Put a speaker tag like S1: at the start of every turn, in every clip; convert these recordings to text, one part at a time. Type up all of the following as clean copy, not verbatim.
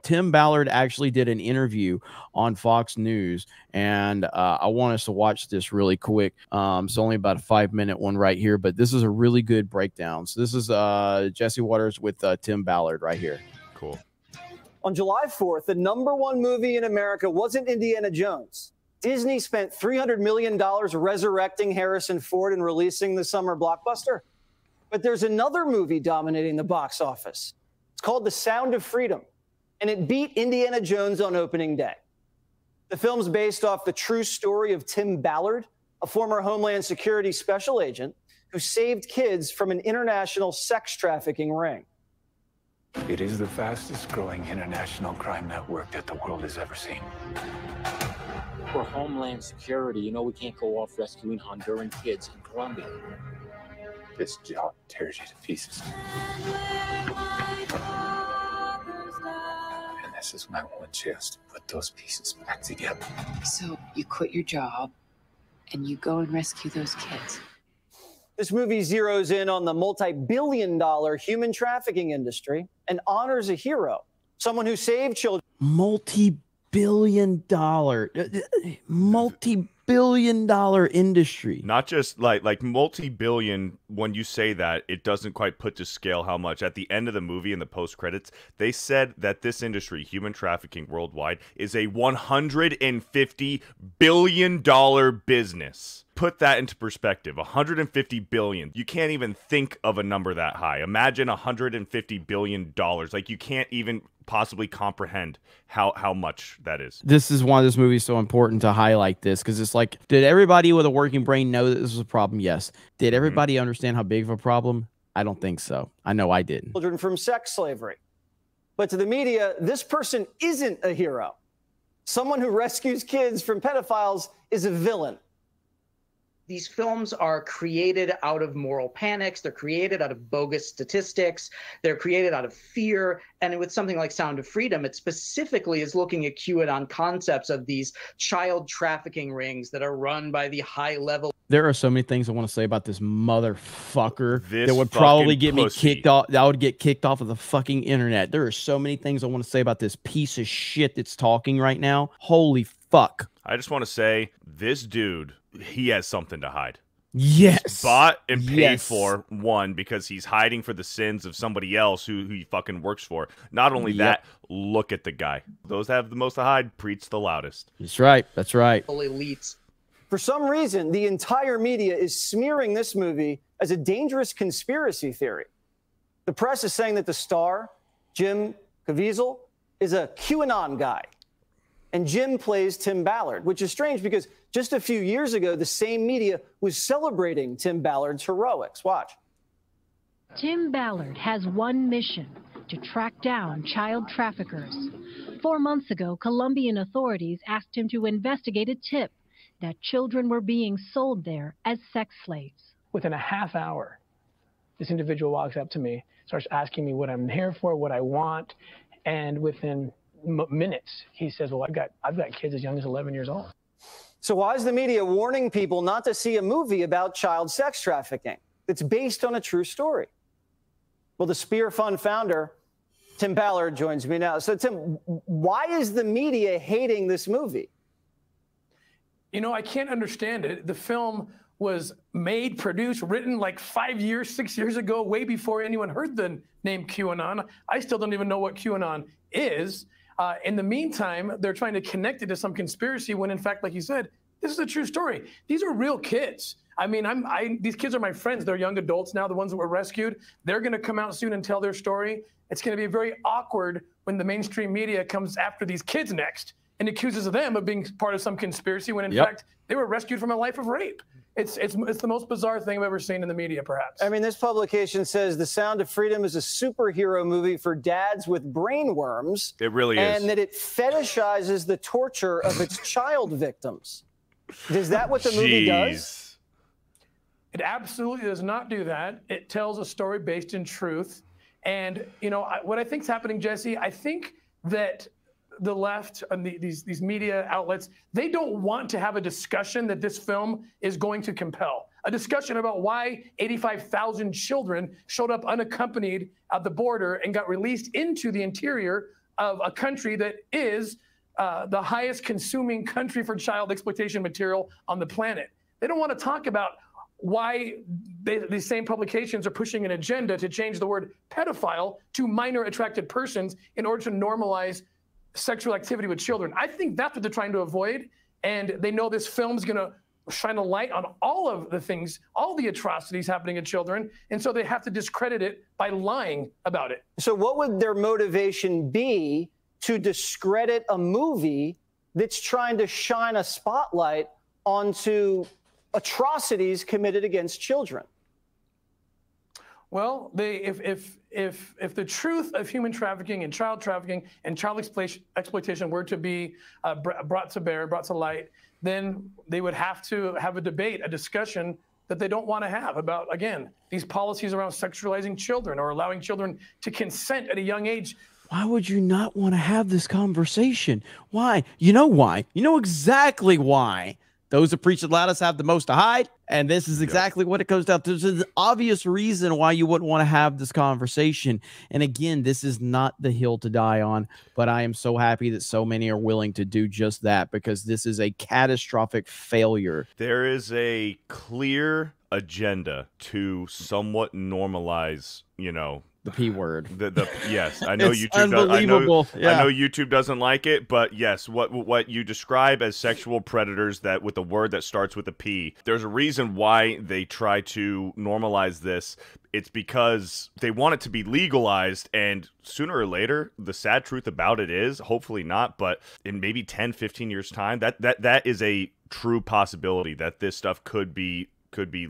S1: Tim Ballard actually did an interview on Fox News, and I want us to watch this really quick. It's only about a 5-minute one right here, but this is a really good breakdown. So this is Jesse Waters with Tim Ballard right here.
S2: Cool.
S3: On July 4th, the #1 movie in America wasn't Indiana Jones. Disney spent $300 million resurrecting Harrison Ford and releasing the summer blockbuster. But there's another movie dominating the box office. It's called The Sound of Freedom, and it beat Indiana Jones on opening day. The film's based off the true story of Tim Ballard, a former Homeland Security special agent who saved kids from an international sex trafficking ring.
S4: It is the fastest growing international crime network that the world has ever seen.
S5: For Homeland Security, you know we can't go off rescuing Honduran kids in Colombia.
S4: This job tears you to pieces. And this is my one chance to put those pieces back together.
S6: So you quit your job and you go and rescue those kids.
S3: This movie zeroes in on the multi-billion-dollar human trafficking industry and honors a hero, someone who saved children.
S1: Multi-billion-dollar industry.
S2: Not just like multi-billion. When you say that, it doesn't quite put to scale how much. At the end of the movie, in the post-credits, they said that this industry, human trafficking worldwide, is a $150 billion business. Put that into perspective. 150 billion. You can't even think of a number that high. Imagine 150 billion dollars. Like, you can't even possibly comprehend how much that is.
S1: This is why this movie is so important to highlight this, because it's like, did everybody with a working brain know that this was a problem? Yes. Did everybody understand how big of a problem? I don't think so. I know I didn't.
S3: Children from sex slavery. But to the media, this person isn't a hero. Someone who rescues kids from pedophiles is a villain.
S7: These films are created out of moral panics. They're created out of bogus statistics. They're created out of fear. And with something like Sound of Freedom, it specifically is looking at QAnon concepts of these child trafficking rings that are run by the high level.
S1: There are so many things I want to say about this motherfucker
S2: This
S1: that would probably
S2: fucking
S1: get me
S2: pussy.
S1: kicked off. That would get kicked off of the fucking internet. There are so many things I want to say about this piece of shit that's talking right now. Holy fuck.
S2: I just want to say, this dude, he has something to hide.
S1: Yes.
S2: He's bought and paid
S1: Yes.
S2: for, one, because he's hiding for the sins of somebody else who he fucking works for. Not only
S1: Yep.
S2: that, look at the guy. Those that have the most to hide preach the loudest.
S1: That's right. That's right.
S7: Elites.
S3: For some reason, the entire media is smearing this movie as a dangerous conspiracy theory. The press is saying that the star, Jim Caviezel, is a QAnon guy. And Jim plays Tim Ballard, which is strange because just a few years ago, the same media was celebrating Tim Ballard's heroics. Watch.
S8: Tim Ballard has one mission: to track down child traffickers. 4 months ago, Colombian authorities asked him to investigate a tip that children were being sold there as sex slaves.
S9: Within a half hour, this individual walks up to me, starts asking me what I'm here for, what I want, and within minutes, he says, well, I've got kids as young as 11 years old.
S3: So why is the media warning people not to see a movie about child sex trafficking that's based on a true story? Well, the Spear Fund founder, Tim Ballard, joins me now. So, Tim, why is the media hating this movie?
S9: You know, I can't understand it. The film was made, produced, written like 5 years, 6 years ago, way before anyone heard the name QAnon. I still don't even know what QAnon is. In the meantime, they're trying to connect it to some conspiracy when, in fact, like you said, this is a true story. These are real kids. I mean, these kids are my friends. They're young adults now, the ones that were rescued. They're going to come out soon and tell their story. It's going to be very awkward when the mainstream media comes after these kids next and accuses them of being part of some conspiracy when, in fact, they were rescued from a life of rape. It's the most bizarre thing I've ever seen in the media, perhaps.
S3: I mean, this publication says The Sound of Freedom is a superhero movie for dads with brain worms.
S2: It really is.
S3: And that it fetishizes the torture of its child victims. Is that what the movie does?
S9: It absolutely does not do that. It tells a story based in truth. And, you know, what I think is happening, Jesse, I think that the left and these media outlets, they don't want to have a discussion that this film is going to compel. A discussion about why 85,000 children showed up unaccompanied at the border and got released into the interior of a country that is the highest consuming country for child exploitation material on the planet. They don't want to talk about why these same publications are pushing an agenda to change the word pedophile to minor attracted persons in order to normalize sexual activity with children. I think that's what they're trying to avoid. And they know this film's going to shine a light on all of the things, all the atrocities happening to children. And so they have to discredit it by lying about it.
S3: So what would their motivation be to discredit a movie that's trying to shine a spotlight onto atrocities committed against children?
S9: Well, if the truth of human trafficking and child exploitation were to be brought to bear, brought to light, then they would have to have a debate, a discussion that they don't want to have about, again, these policies around sexualizing children or allowing children to consent at a young age.
S1: Why would you not want to have this conversation? Why? You know why? You know exactly why. Those that preach the loudest have the most to hide. And this is exactly what it comes down to. There's an obvious reason why you wouldn't want to have this conversation. And again, this is not the hill to die on, but I am so happy that so many are willing to do just that, because this is a catastrophic failure.
S2: There is a clear agenda to somewhat normalize, you know,
S1: the P word.
S2: Yes, I know
S1: it's
S2: YouTube.
S1: Unbelievable.
S2: I know YouTube doesn't like it, but yes, what you describe as sexual predators, that with a word that starts with a P, there's a reason why they try to normalize this. It's because they want it to be legalized, and sooner or later, the sad truth about it is, hopefully not, but in maybe 10, 15 years' time, that is a true possibility that this stuff could be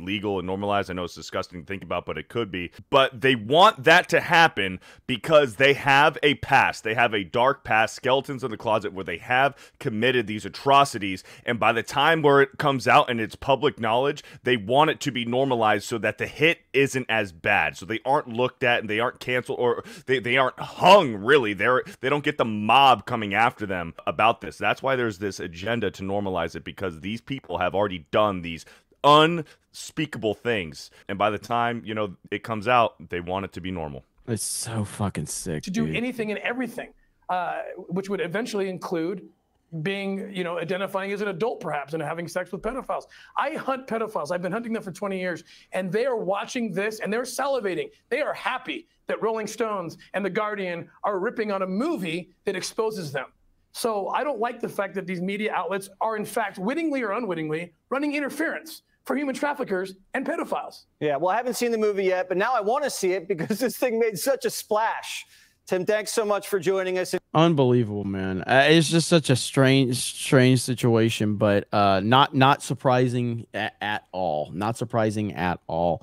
S2: legal and normalized. I know it's disgusting to think about, but it could be. But they want that to happen because they have a past. They have a dark past, skeletons in the closet, where they have committed these atrocities. And by the time where it comes out and it's public knowledge, they want it to be normalized so that the hit isn't as bad. So they aren't looked at and they aren't canceled, or they aren't hung, really. They don't get the mob coming after them about this. That's why there's this agenda to normalize it, because these people have already done these unspeakable things, and by the time, you know, it comes out, they want it to be normal.
S1: It's so fucking sick
S9: to do anything and everything, which would eventually include being, you know, identifying as an adult perhaps and having sex with pedophiles. I hunt pedophiles. I've been hunting them for 20 years, and they are watching this and they're salivating. They are happy that Rolling Stones and The Guardian are ripping on a movie that exposes them. So I don't like the fact that these media outlets are, in fact, wittingly or unwittingly, running interference for human traffickers and pedophiles.
S3: Yeah, well, I haven't seen the movie yet, but now I want to see it because this thing made such a splash. Tim, thanks so much for joining us.
S1: Unbelievable, man. It's just such a strange situation, but not surprising at all. Not surprising at all.